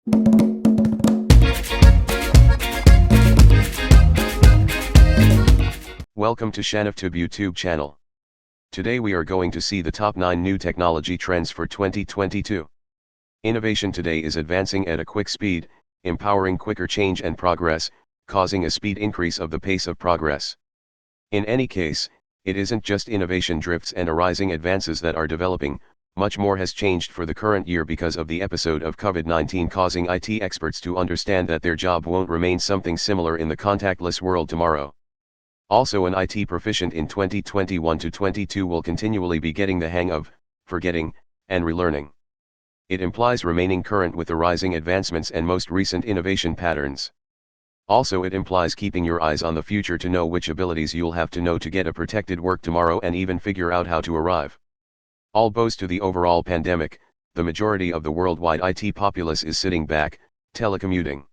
Welcome to ShanavTube YouTube channel. Today we are going to see the top 9 new technology trends for 2022. Innovation today is advancing at a quick speed, empowering quicker change and progress, causing a speed increase of the pace of progress. In any case, it isn't just innovation drifts and arising advances that are developing, much more has changed for the current year because of the episode of COVID-19 causing IT experts to understand that their job won't remain something similar in the contactless world tomorrow. Also, an IT proficient in 2021 to 22 will continually be getting the hang of, forgetting, and relearning. It implies remaining current with the rising advancements and most recent innovation patterns. Also, it implies keeping your eyes on the future to know which abilities you'll have to know to get a protected work tomorrow and even figure out how to arrive. All bows to the overall pandemic, the majority of the worldwide IT populace is sitting back, telecommuting.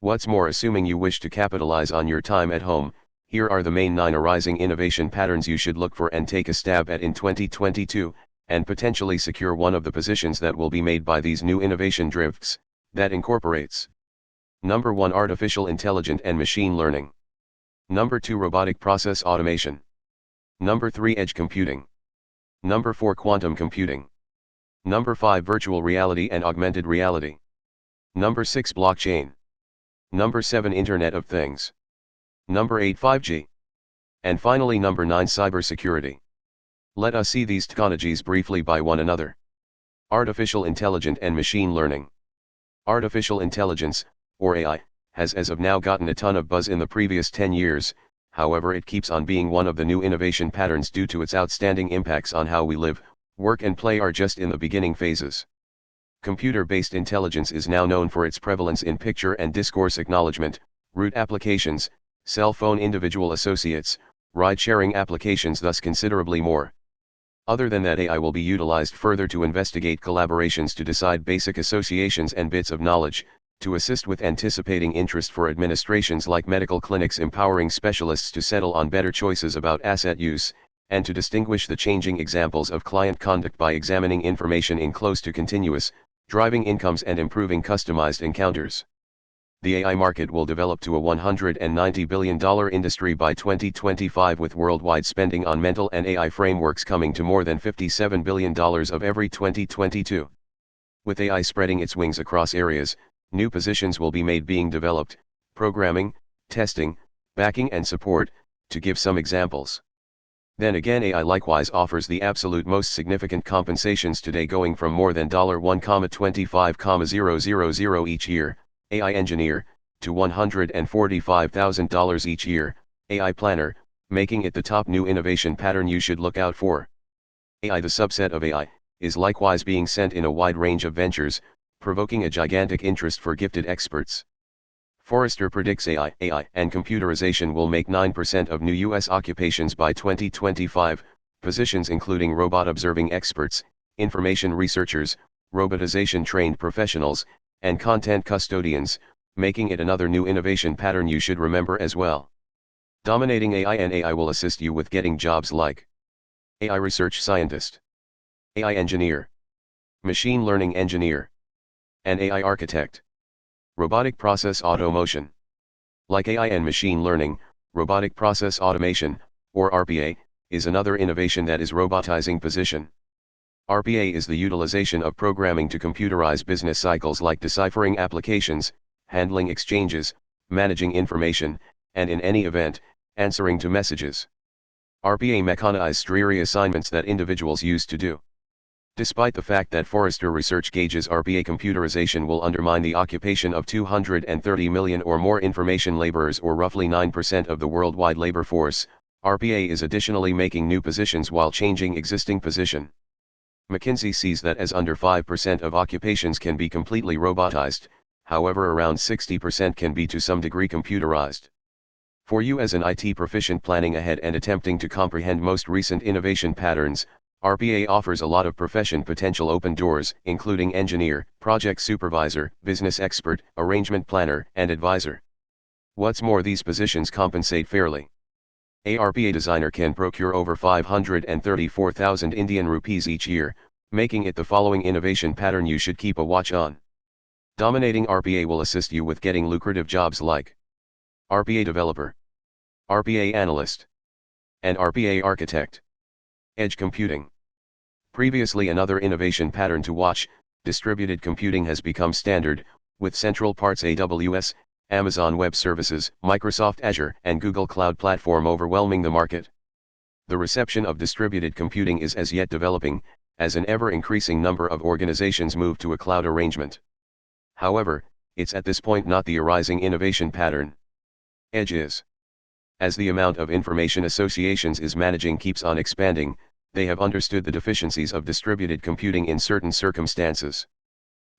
What's more, assuming you wish to capitalize on your time at home, here are the main 9 arising innovation patterns you should look for and take a stab at in 2022, and potentially secure one of the positions that will be made by these new innovation drifts, that incorporates. Number 1, Artificial Intelligence and Machine Learning. Number 2, Robotic Process Automation. Number 3, Edge Computing. Number 4, Quantum Computing. Number 5, Virtual Reality and Augmented Reality. Number 6, Blockchain. Number 7, Internet of Things. Number 8, 5G. And finally number 9, Cybersecurity. Let us see these technologies briefly by one another. Artificial Intelligence and Machine Learning. Artificial intelligence, or AI, has as of now gotten a ton of buzz in the previous 10 years, however it keeps on being one of the new innovation patterns due to its outstanding impacts on how we live, work and play are just in the beginning phases. Computer-based intelligence is now known for its prevalence in picture and discourse acknowledgement, root applications, cell phone individual associates, ride-sharing applications, thus considerably more. Other than that, AI will be utilized further to investigate collaborations, to decide basic associations and bits of knowledge, to assist with anticipating interest for administrations like medical clinics, empowering specialists to settle on better choices about asset use, and to distinguish the changing examples of client conduct by examining information in close to continuous, driving incomes and improving customized encounters. The AI market will develop to a $190 billion industry by 2025, with worldwide spending on mental and AI frameworks coming to more than $57 billion of every 2022. With AI spreading its wings across areas, new positions will be made, being developed, programming, testing, backing and support, to give some examples. Then again, AI likewise offers the absolute most significant compensations today, going from more than $1,25,000 each year, AI engineer, to $145,000 each year, AI planner, making it the top new innovation pattern you should look out for. AI, the subset of AI, is likewise being sent in a wide range of ventures, provoking a gigantic interest for gifted experts. Forrester predicts AI and computerization will make 9% of new U.S. occupations by 2025, positions including robot observing experts, information researchers, robotization trained professionals, and content custodians, making it another new innovation pattern you should remember as well. Dominating AI, and AI will assist you with getting jobs like AI research scientist, AI engineer, machine learning engineer, and AI architect. Robotic process automation. Like AI and machine learning, robotic process automation, or RPA, is another innovation that is robotizing position. RPA is the utilization of programming to computerize business cycles like deciphering applications, handling exchanges, managing information, and in any event, answering to messages. RPA mechanizes dreary assignments that individuals used to do. Despite the fact that Forrester research gauges RPA computerization will undermine the occupation of 230 million or more information laborers, or roughly 9% of the worldwide labor force, RPA is additionally making new positions while changing existing position. McKinsey sees that as under 5% of occupations can be completely robotized, however around 60% can be to some degree computerized. For you as an IT proficient planning ahead and attempting to comprehend most recent innovation patterns, RPA offers a lot of profession potential open doors, including engineer, project supervisor, business expert, arrangement planner, and advisor. What's more, these positions compensate fairly. A RPA designer can procure over 534,000 Indian rupees each year, making it the following innovation pattern you should keep a watch on. Dominating RPA will assist you with getting lucrative jobs like RPA developer, RPA analyst, and RPA architect. Edge computing. Previously, another innovation pattern to watch, distributed computing has become standard, with central parts AWS, Amazon Web Services, Microsoft Azure, and Google Cloud Platform overwhelming the market. The reception of distributed computing is as yet developing, as an ever-increasing number of organizations move to a cloud arrangement. However, it's at this point not the arising innovation pattern. Edge is. As the amount of information associations is managing keeps on expanding, they have understood the deficiencies of distributed computing in certain circumstances.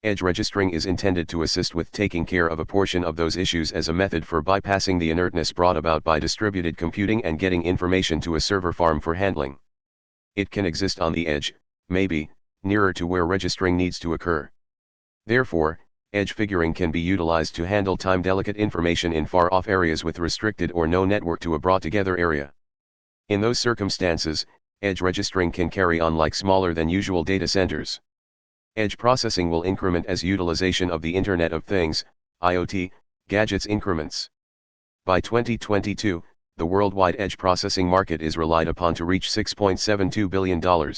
Edge registering is intended to assist with taking care of a portion of those issues as a method for bypassing the inertness brought about by distributed computing and getting information to a server farm for handling. It can exist on the edge, maybe, nearer to where registering needs to occur. Therefore, edge figuring can be utilized to handle time-delicate information in far-off areas with restricted or no network to a brought-together area. In those circumstances, edge registering can carry on like smaller than usual data centers. Edge processing will increment as utilization of the Internet of Things, IoT, gadgets increments. By 2022, the worldwide edge processing market is relied upon to reach $6.72 billion.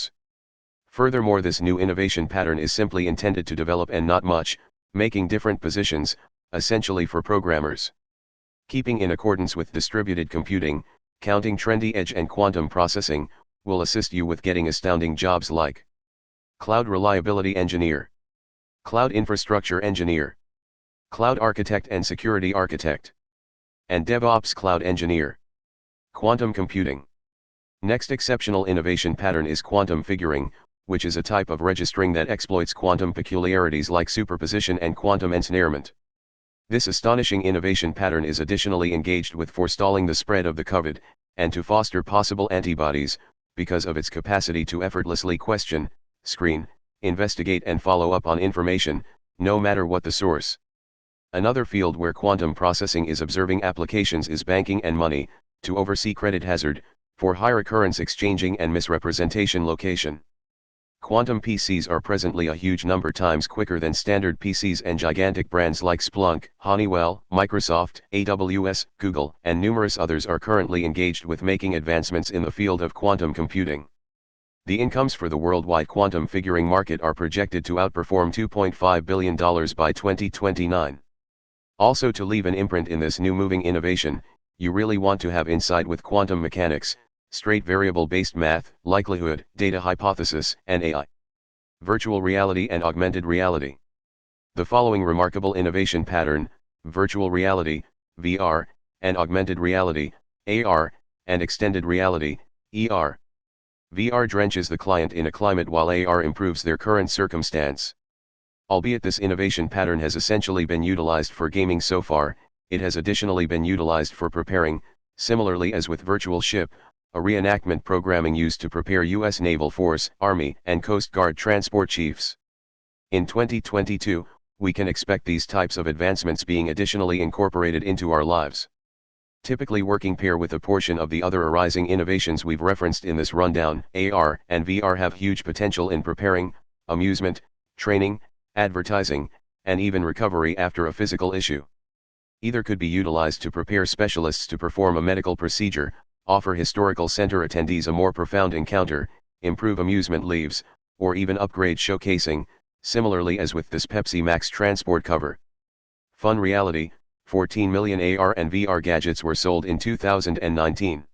Furthermore, this new innovation pattern is simply intended to develop and not much, making different positions, essentially for programmers. Keeping in accordance with distributed computing, counting trendy edge and quantum processing, will assist you with getting astounding jobs like Cloud Reliability Engineer, Cloud Infrastructure Engineer, Cloud Architect and Security Architect, and DevOps Cloud Engineer. Quantum Computing. Next exceptional innovation pattern is quantum figuring, which is a type of registering that exploits quantum peculiarities like superposition and quantum ensnarement. This astonishing innovation pattern is additionally engaged with forestalling the spread of the COVID, and to foster possible antibodies, because of its capacity to effortlessly question, screen, investigate and follow up on information, no matter what the source. Another field where quantum processing is observing applications is banking and money, to oversee credit hazard, for high recurrence exchanging and misrepresentation location. Quantum PCs are presently a huge number times quicker than standard PCs, and gigantic brands like Splunk, Honeywell, Microsoft, AWS, Google, and numerous others are currently engaged with making advancements in the field of quantum computing. The incomes for the worldwide quantum figuring market are projected to outperform $2.5 billion by 2029. Also, to leave an imprint in this new moving innovation, you really want to have insight with quantum mechanics, straight variable-based math, likelihood, data hypothesis, and AI. Virtual reality and augmented reality. The following remarkable innovation pattern, virtual reality, VR, and augmented reality, AR, and extended reality, ER. VR drenches the client in a climate while AR improves their current circumstance. Albeit this innovation pattern has essentially been utilized for gaming so far, it has additionally been utilized for preparing, similarly as with Virtual Ship, a reenactment programming used to prepare U.S. Naval Force, Army, and Coast Guard transport chiefs. In 2022, we can expect these types of advancements being additionally incorporated into our lives. Typically working pair with a portion of the other arising innovations we've referenced in this rundown, AR and VR have huge potential in preparing, amusement, training, advertising, and even recovery after a physical issue. Either could be utilized to prepare specialists to perform a medical procedure, offer historical center attendees a more profound encounter, improve amusement leaves, or even upgrade showcasing, similarly as with this Pepsi Max transport cover. Fun reality, 14 million AR and VR gadgets were sold in 2019.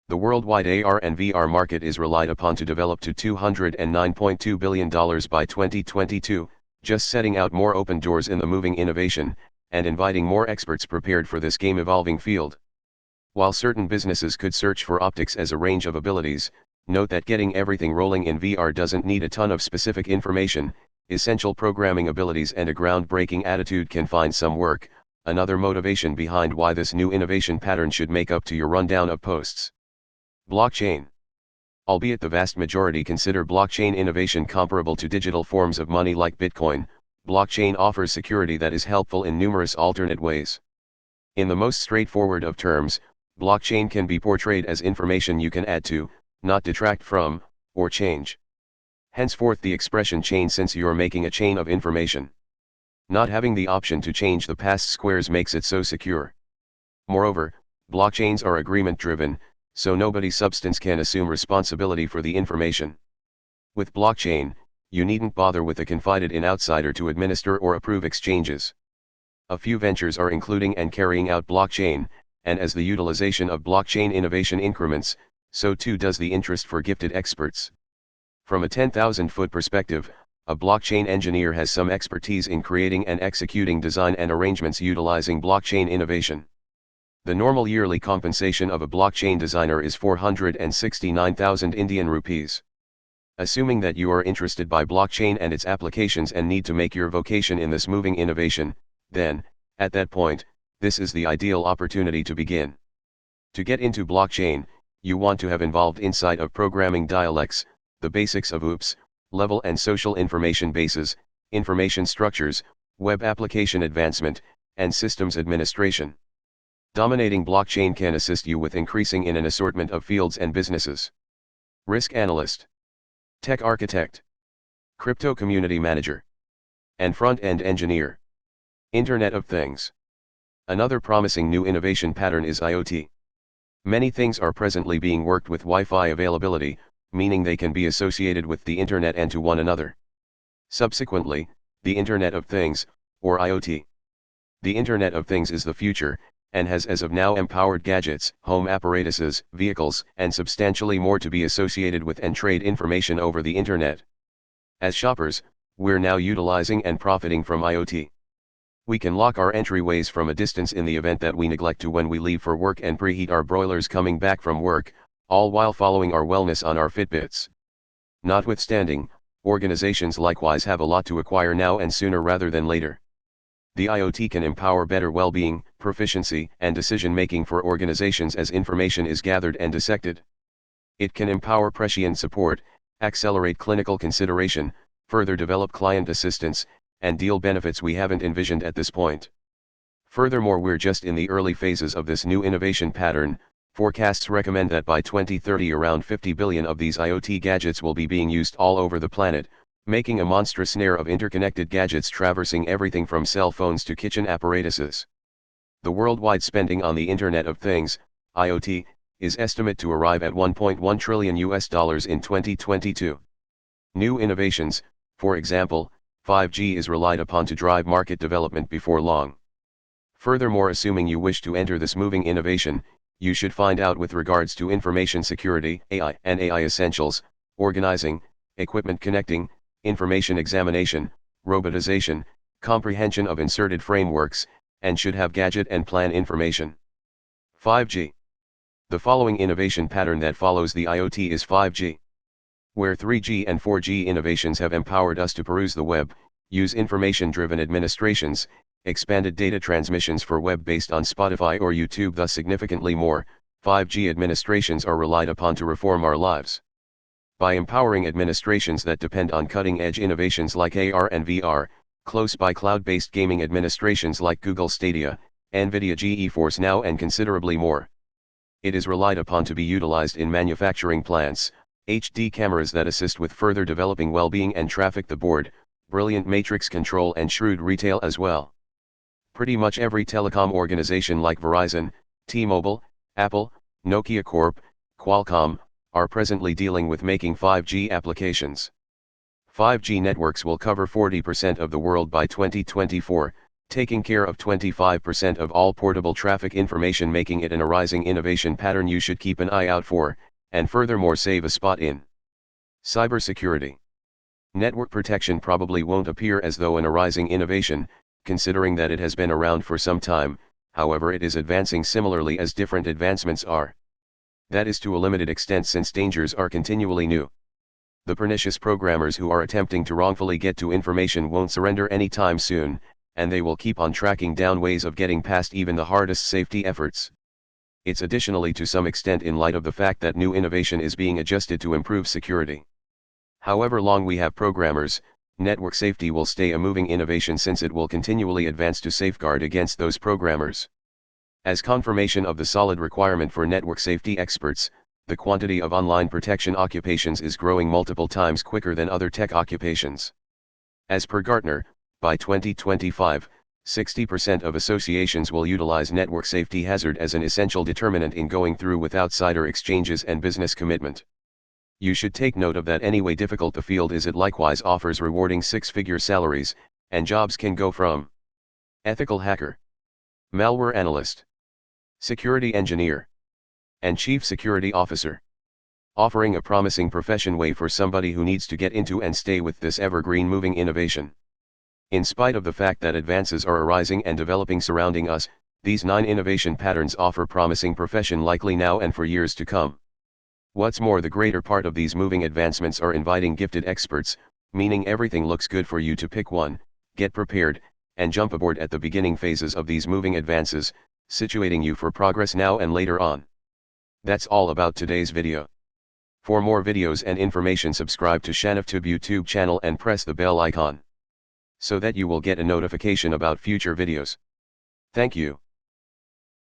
The worldwide AR and VR market is relied upon to develop to $209.2 billion by 2022, just setting out more open doors in the moving innovation, and inviting more experts prepared for this game-evolving field. While certain businesses could search for optics as a range of abilities, note that getting everything rolling in VR doesn't need a ton of specific information, essential programming abilities and a groundbreaking attitude can find some work. Another motivation behind why this new innovation pattern should make up to your rundown of posts. Blockchain. Albeit the vast majority consider blockchain innovation comparable to digital forms of money like Bitcoin, blockchain offers security that is helpful in numerous alternate ways. In the most straightforward of terms, blockchain can be portrayed as information you can add to, not detract from, or change. Henceforth the expression chain, since you're making a chain of information. Not having the option to change the past squares makes it so secure. Moreover, blockchains are agreement-driven, so nobody substance can assume responsibility for the information. With blockchain, you needn't bother with a confided-in outsider to administer or approve exchanges. A few ventures are including and carrying out blockchain, and as the utilization of blockchain innovation increments, so too does the interest for gifted experts. From a 10,000-foot perspective, a blockchain engineer has some expertise in creating and executing design and arrangements utilizing blockchain innovation. The normal yearly compensation of a blockchain designer is 469,000 Indian rupees. Assuming that you are interested by blockchain and its applications and need to make your vocation in this moving innovation, then, at that point, this is the ideal opportunity to begin. To get into blockchain, you want to have involved insight of programming dialects, the basics of OOPS, level and social information bases, information structures, web application advancement, and systems administration. Dominating blockchain can assist you with increasing in an assortment of fields and businesses. Risk analyst, tech architect, crypto community manager, and front-end engineer. Internet of Things. Another promising new innovation pattern is IoT. Many things are presently being worked with Wi-Fi availability, meaning they can be associated with the Internet and to one another. Subsequently, the Internet of Things, or IoT. The Internet of Things is the future, and has as of now empowered gadgets, home apparatuses, vehicles, and substantially more to be associated with and trade information over the Internet. As shoppers, we're now utilizing and profiting from IoT. We can lock our entryways from a distance in the event that we neglect to when we leave for work and preheat our broilers coming back from work, all while following our wellness on our Fitbits. Notwithstanding, organizations likewise have a lot to acquire now and sooner rather than later. The IoT can empower better well-being, proficiency, and decision-making for organizations as information is gathered and dissected. It can empower prescient support, accelerate clinical consideration, further develop client assistance, and deal benefits we haven't envisioned at this point. Furthermore, we're just in the early phases of this new innovation pattern. Forecasts recommend that by 2030 around 50 billion of these IoT gadgets will be being used all over the planet, making a monstrous snare of interconnected gadgets traversing everything from cell phones to kitchen apparatuses. The worldwide spending on the Internet of Things, IoT, is estimated to arrive at $1.1 trillion in 2022. New innovations, for example, 5G is relied upon to drive market development before long. Furthermore, assuming you wish to enter this moving innovation, you should find out with regards to information security, AI and AI essentials, organizing, equipment connecting, information examination, robotization, comprehension of inserted frameworks, and should have gadget and plan information. 5G. The following innovation pattern that follows the IoT is 5G. Where 3G and 4G innovations have empowered us to peruse the web, use information-driven administrations, expanded data transmissions for web based on Spotify or YouTube, thus significantly more, 5G administrations are relied upon to reform our lives. By empowering administrations that depend on cutting-edge innovations like AR and VR, close by cloud-based gaming administrations like Google Stadia, NVIDIA GeForce Now and considerably more. It is relied upon to be utilized in manufacturing plants, HD cameras that assist with further developing well-being and traffic the board, brilliant matrix control and shrewd retail as well. Pretty much every telecom organization like Verizon, T-Mobile, Apple, Nokia Corp, Qualcomm, are presently dealing with making 5G applications. 5G networks will cover 40% of the world by 2024, taking care of 25% of all portable traffic information, making it an arising innovation pattern you should keep an eye out for, and furthermore save a spot in. Cybersecurity. Network protection probably won't appear as though an arising innovation, considering that it has been around for some time, however it is advancing similarly as different advancements are. That is to a limited extent since dangers are continually new. The pernicious programmers who are attempting to wrongfully get to information won't surrender anytime soon, and they will keep on tracking down ways of getting past even the hardest safety efforts. It's additionally to some extent in light of the fact that new innovation is being adjusted to improve security. However long we have programmers, network safety will stay a moving innovation since it will continually advance to safeguard against those programmers. As confirmation of the solid requirement for network safety experts, the quantity of online protection occupations is growing multiple times quicker than other tech occupations. As per Gartner, By 2025, 60% of associations will utilize network safety hazard as an essential determinant in going through with outsider exchanges and business commitment. You should take note of that anyway. Difficult the field is, it likewise offers rewarding six-figure salaries, and jobs can go from ethical hacker, malware analyst, security engineer, and chief security officer. Offering a promising profession way for somebody who needs to get into and stay with this evergreen moving innovation. In spite of the fact that advances are arising and developing surrounding us, these 9 innovation patterns offer promising profession likely now and for years to come. What's more, the greater part of these moving advancements are inviting gifted experts, meaning everything looks good for you to pick one, get prepared, and jump aboard at the beginning phases of these moving advances, situating you for progress now and later on. That's all about today's video. For more videos and information, subscribe to ShanavTube YouTube channel and press the bell icon, so that you will get a notification about future videos. Thank you.